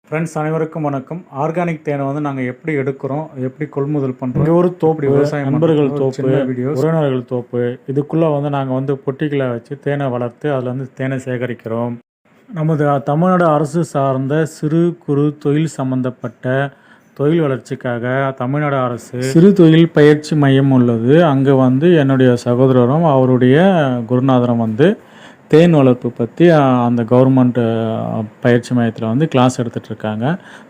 Friends அனைவருக்கும் வணக்கம். Organic தேனை வந்து நாங்கள் எப்படி எடுக்கிறோம், எப்படி கொள்முதல் பண்ணுறோம், இங்கே ஒரு தோப்பு விவசாயம் நண்பர்கள் தோப்பு, உறவினர்கள் தோப்பு, இதுக்குள்ளே வந்து நாங்கள் வந்து பொட்டிகளை வச்சு தேனை வளர்த்து அதில் வந்து தேனை சேகரிக்கிறோம். நமது தமிழ்நாடு அரசு சார்ந்த சிறு குறு தொழில் சம்பந்தப்பட்ட தொழில் வளர்ச்சிக்காக தமிழ்நாடு அரசு சிறு தொழில் பயிற்சி மையம் உள்ளது. அங்கே வந்து என்னுடைய சகோதரரும் அவருடைய குருநாதரும் வந்து தேன் வளர்ப்பு பற்றி அந்த கவர்மெண்ட் பயிற்சி மையத்தில் வந்து கிளாஸ் எடுத்துகிட்ருக்காங்க.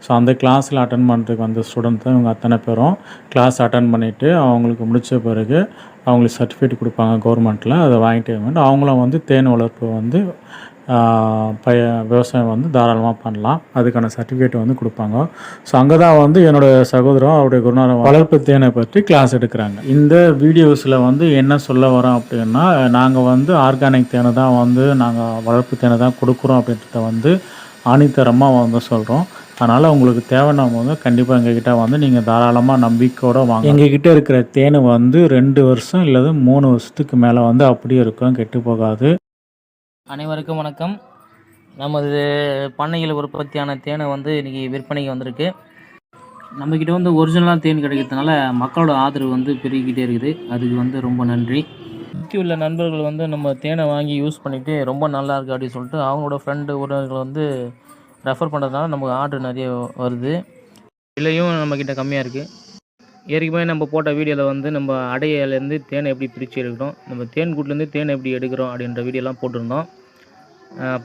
ஸோ அந்த கிளாஸில் அட்டன் பண்ணுறதுக்கு வந்த ஸ்டூடெண்ட் தான் இவங்க அத்தனை பேரும். கிளாஸ் அட்டன் பண்ணிவிட்டு அவங்களுக்கு முடித்த பிறகு அவங்களுக்கு சர்டிஃபிகேட் கொடுப்பாங்க கவர்மெண்ட்டில். அதை வாங்கிட்டு அவங்களும் வந்து தேன் வளர்ப்பு வந்து விவசாயம் வந்து தாராளமாக பண்ணலாம். அதுக்கான சர்டிஃபிகேட் வந்து கொடுப்பாங்க. ஸோ அங்கே தான் வந்து என்னோடய சகோதரம் அவருடைய குருநாதர் வளர்ப்பு தேனை பற்றி கிளாஸ் எடுக்கிறாங்க. இந்த வீடியோஸில் வந்து என்ன சொல்ல வரோம் அப்படின்னா, நாங்கள் வந்து ஆர்கானிக் தேனை தான் வந்து நாங்கள் வளர்ப்பு தேனை தான் கொடுக்குறோம் அப்படின்றத வந்து ஆணித்தரமாக வந்து சொல்கிறோம். அதனால் உங்களுக்கு தேவைன்னா வந்து கண்டிப்பாக எங்ககிட்ட வந்து நீங்கள் தாராளமாக நம்பிக்கையோடு வாங்க. எங்ககிட்ட இருக்கிற தேனை வந்து 2 வருஷம் இல்லது 3 வருஷத்துக்கு மேலே வந்து அப்படியே இருக்கும், கெட்டு போகாது. அனைவருக்கும் வணக்கம். நமது பண்ணையில் உற்பத்தியான தேனை வந்து இன்றைக்கி விற்பனைக்கு வந்திருக்கு. நம்மக்கிட்ட வந்து ஒரிஜினலாக தேன் கிடைக்கிறதுனால மக்களோட ஆதரவு வந்து பெருகிக்கிட்டே இருக்குது. அதுக்கு வந்து ரொம்ப நன்றி. சுற்றி உள்ள நண்பர்கள் வந்து நம்ம தேனை வாங்கி யூஸ் பண்ணிவிட்டு ரொம்ப நல்லா இருக்குது அப்படின்னு சொல்லிட்டு அவங்களோட ஃப்ரெண்டு உறவுகள் வந்து ரெஃபர் பண்ணுறதுனால நமக்கு ஆர்டர் நிறைய வருது. விலையும் நம்மக்கிட்ட கம்மியாக இருக்குது. ஏற்கனவே நம்ம போட்ட வீடியோவில் வந்து நம்ம அடையிலேருந்து தேனை எப்படி பிரித்து எடுக்கிறோம், நம்ம தேன் கூட்டிலேருந்து தேனை எப்படி எடுக்கிறோம் அப்படின்ற வீடியோலாம் போட்டிருந்தோம்,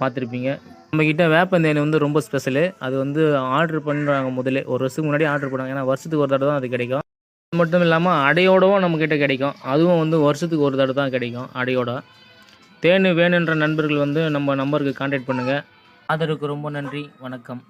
பார்த்துருப்பீங்க. நம்மக்கிட்ட வேப்பந்தேன் வந்து ரொம்ப ஸ்பெஷலு. அது வந்து ஆர்டர் பண்ணுறாங்க முதல்ல 1 வருஷத்துக்கு முன்னாடி ஆர்டர் பண்ணுறாங்க. ஏன்னா வருஷத்துக்கு ஒரு தடவை தான் அது கிடைக்கும். அது மட்டும் இல்லாமல் அடையோடவும் நம்மக்கிட்ட கிடைக்கும். அதுவும் வந்து வருஷத்துக்கு ஒரு தடவை தான் கிடைக்கும் அடையோட. தேன் வேணுன்ற நண்பர்கள் வந்து நம்ம நம்பருக்கு கான்டாக்ட் பண்ணுங்கள். ஆதரவுக்கு ரொம்ப நன்றி. வணக்கம்.